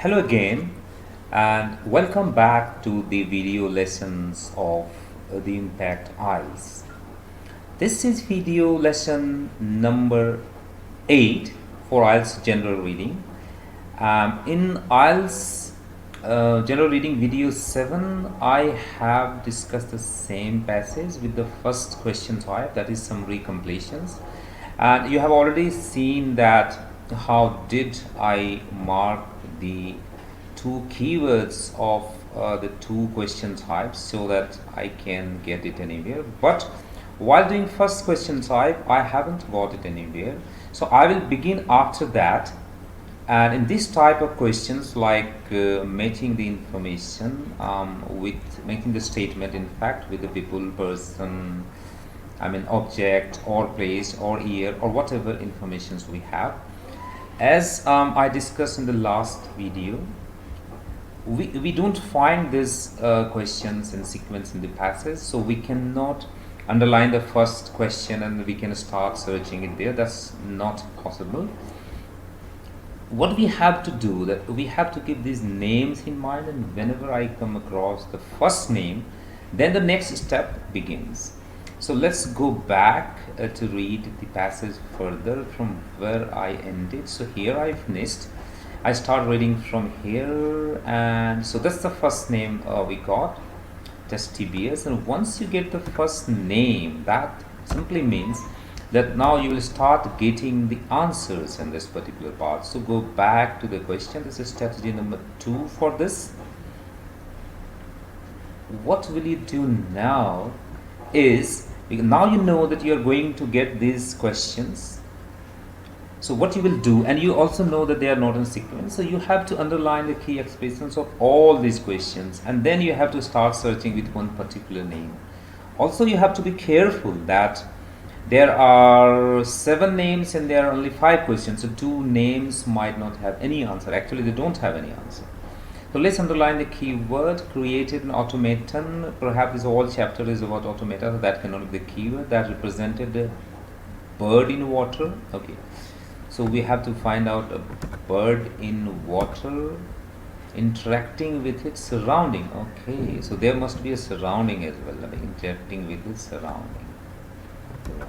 Hello again, and welcome back to the video lessons of the IMPACT IELTS. This is video lesson number 8 for IELTS General Reading. In IELTS General Reading video 7, I have discussed the same passage with the first question type, that is summary completions. And you have already seen that how did I mark the two keywords of the two question types so that I can get it anywhere. But while doing first question type, I haven't got it anywhere. So I will begin after that. And in this type of questions, like matching the information with making the statement, in fact, with the people, person, object or place or year or whatever informations we have. As I discussed in the last video, we don't find these questions in sequence in the passage, so we cannot underline the first question and we can start searching it there. That's not possible. What we have to do, that we have to keep these names in mind, and whenever I come across the first name, then the next step begins. So let's go back to read the passage further from where I ended. So here I finished. I start reading from here, and so that's the first name we got, test TBS. And once you get the first name, that simply means that now you will start getting the answers in this particular part. So go back to the question. This is strategy number 2 for this. What will you do now is, now you know that you are going to get these questions. So what you will do, and you also know that they are not in sequence, so you have to underline the key expressions of all these questions, and then you have to start searching with one particular name. Also, you have to be careful that there are 7 names and there are only 5 questions, so 2 names might not have any answer. Actually, they don't have any answer. So let's underline the keyword created an automaton. Perhaps this whole chapter is about automata, so that cannot be the keyword. That represented a bird in water. Okay, so we have to find out a bird in water interacting with its surrounding. Okay, so there must be a surrounding as well, interacting with its surrounding. Right.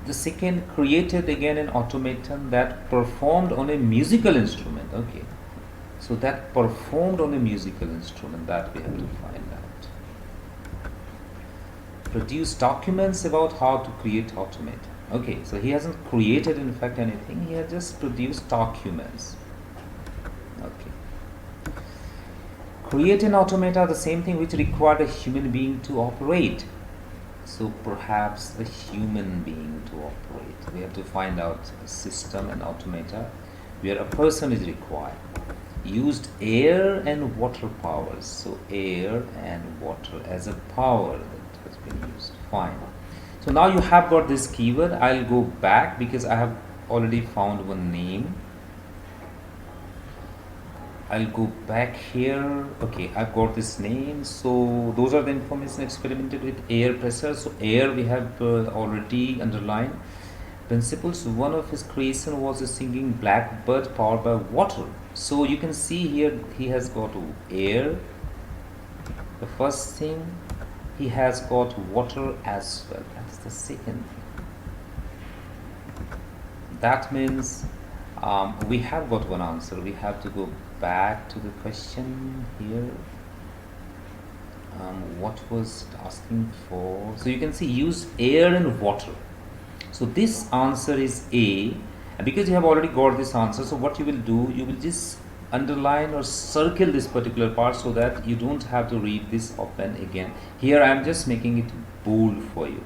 The second, created again an automaton that performed on a musical instrument. Okay, so that performed on a musical instrument, that we have to find out. Produce documents about how to create automata. Okay, so he hasn't created in fact anything, he has just produced documents. Okay. Create an automata, the same thing which required a human being to operate. So perhaps a human being to operate. We have to find out a system and automata where a person is required. Used air and water powers. So air and water as a power that has been used. Fine. So now you have got this keyword. I'll go back because I have already found one name. I'll go back here. Okay, I've got this name. So those are the information experimented with air pressure. So air we have already underlined. Principles, one of his creation was a singing blackbird powered by water. So you can see here he has got air. The first thing, he has got water as well. That's the second thing. That means we have got one answer. We have to go back to the question here. What was it asking for? So you can see use air and water. So this answer is A, and because you have already got this answer, so what you will do, you will just underline or circle this particular part so that you don't have to read this often again. Here I am just making it bold for you,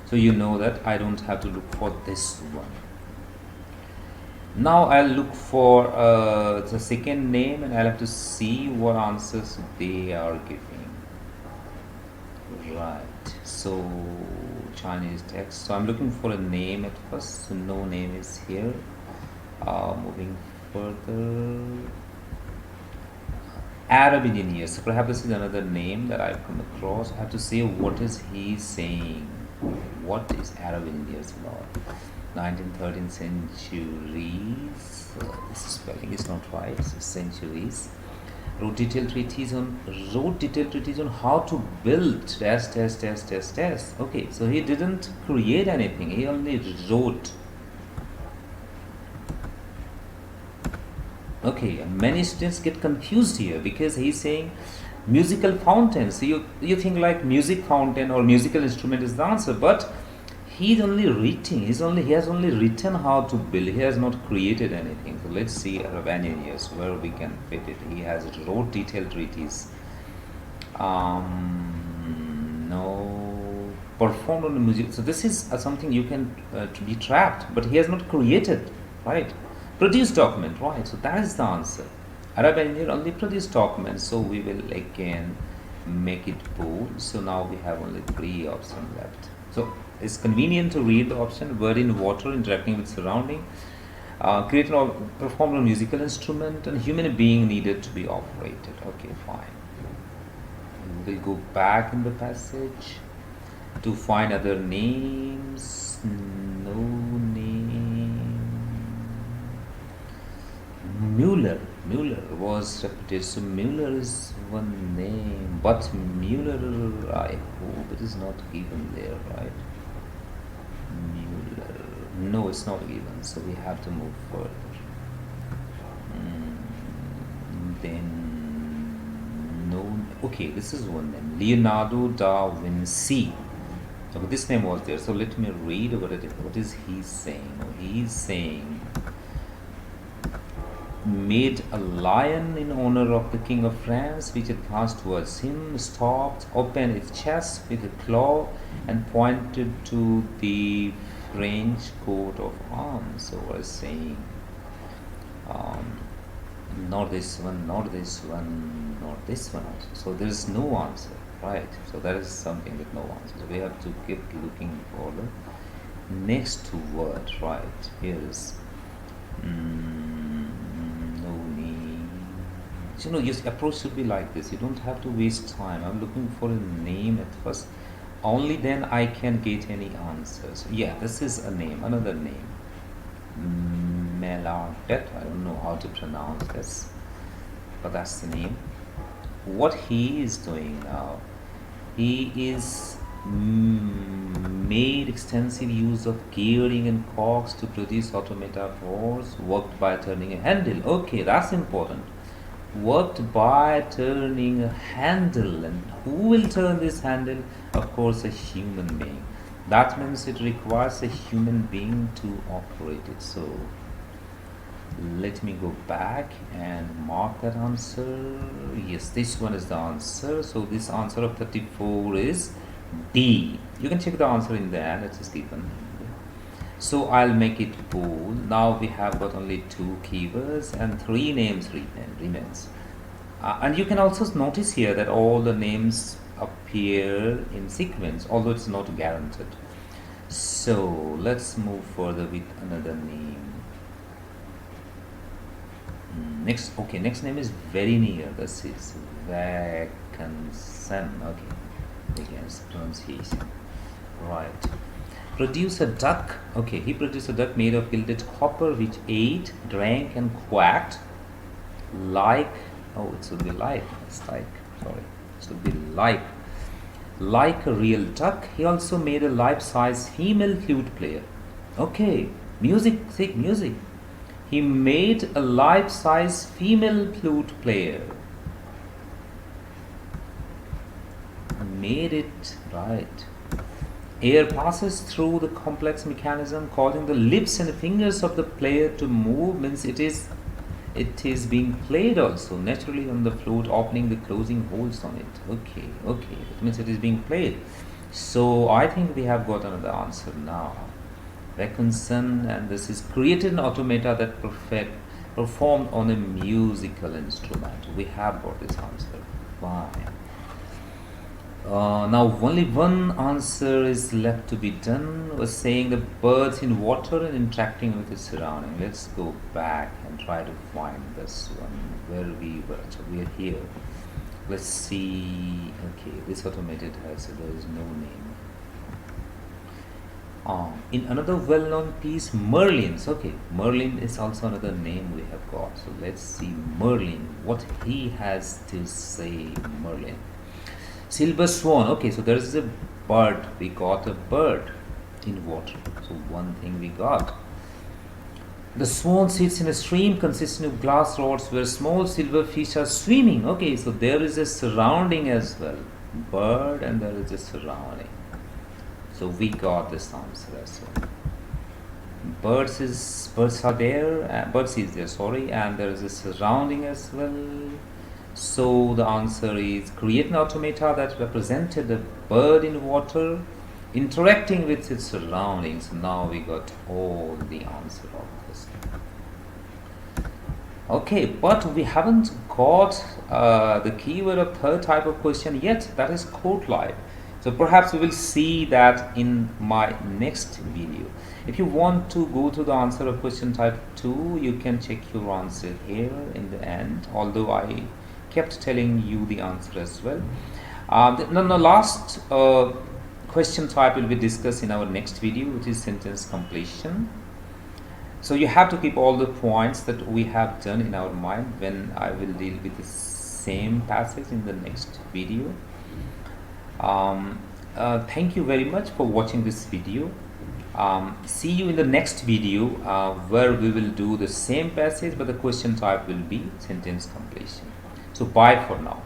so you know that I don't have to look for this one. Now I'll look for the second name, and I'll have to see what answers they are giving. Right, so Chinese text. So I'm looking for a name at first. So no name is here. Moving further, Arab engineer. So perhaps this is another name that I've come across. I have to say what is he saying. What is Arab engineers about? 19th, 13th centuries. This spelling is not right. It's centuries. Wrote detailed treatise on how to build test. Okay, so he didn't create anything. He only wrote. Okay, and many students get confused here because he's saying musical fountain. So you think like music fountain or musical instrument is the answer, but he's only writing. He has only written how to build. He has not created anything. So let's see Ravanelius where we can fit it. He has wrote detailed treatise. No, performed on the music. So this is something you can to be trapped, but he has not created, right? Produce document, right? So that is the answer. Arab engineer only produce documents. So we will again make it bold. So now we have only 3 options left. So it's convenient to read the option. Word in water, interacting with surrounding, create or perform a musical instrument, and human being needed to be operated. Okay, fine. We'll go back in the passage to find other names. No name. Mueller was repeated. So Mueller is one name, but Mueller, I hope it is not given there, right? Mueller. No, it's not given. So we have to move further. Then no. Okay, this is one name. Leonardo da Vinci. So this name was there. So let me read what it is. What is he saying? He's saying made a lion in honor of the King of France, which advanced towards him, stopped, opened its chest with a claw, and pointed to the French coat of arms. So I was saying, not this one, not this one, not this one. So there is no answer, right? So that is something with no answer. So we have to keep looking for the next word, right? Here is. So, your approach should be like this. You don't have to waste time. I'm looking for a name at first. Only then I can get any answers. Yeah, this is a name, another name. Meladet. I don't know how to pronounce this, but that's the name. What he is doing now, he is made extensive use of gearing and cogs to produce automata force worked by turning a handle. Okay, that's important. Worked by turning a handle, and who will turn this handle? Of course, a human being. That means it requires a human being to operate it. So let me go back and mark that answer. Yes, this one is the answer. So this answer of 34 is D. You can check the answer in there. It is given. So I'll make it bold. Now we have got only 2 keywords and 3 names remains. And you can also notice here that all the names appear in sequence, although it's not guaranteed. So let's move further with another name. Next name is very near. This is Vacanson. Okay, against pronunciation. Right. Produce a duck. Okay, he produced a duck made of gilded copper, which ate, drank, and quacked like. Oh, it should be like. It's like. Sorry, it should be like a real duck. He also made a life-size female flute player. Okay, music. He made a life-size female flute player. Made it right. Air passes through the complex mechanism, causing the lips and fingers of the player to move. Means it is being played also naturally on the flute, opening the closing holes on it. Okay, that means it is being played. So I think we have got another answer now. Vacanson, and this is created an automata that performed on a musical instrument. We have got this answer. Fine. Now only one answer is left to be done. Was saying the birds in water and interacting with its surrounding. Let's go back and try to find this one where we were. So we are here. Let's see. Okay, this automated has, so there is no name. In another well-known piece, Merlin's. Okay, Merlin is also another name we have got. So let's see Merlin, what he has to say. Merlin. Silver swan. Okay, so there is a bird. We got a bird in water. So one thing we got. The swan sits in a stream consisting of glass rods where small silver fish are swimming. Okay, so there is a surrounding as well. Bird and there is a surrounding. So we got this answer as well. Birds are there. Birds is there. Sorry, and there is a surrounding as well. So the answer is create an automata that represented a bird in water interacting with its surroundings. Now we got all the answer of this. Okay, but we haven't got the keyword of third type of question yet. That is court life. So perhaps we will see that in my next video. If you want to go to the answer of question type 2, you can check your answer here in the end, although I kept telling you the answer as well. The last question type will be discussed in our next video, which is sentence completion. So you have to keep all the points that we have done in our mind when I will deal with the same passage in the next video. Thank you very much for watching this video. See you in the next video where we will do the same passage, but the question type will be sentence completion. So bye for now.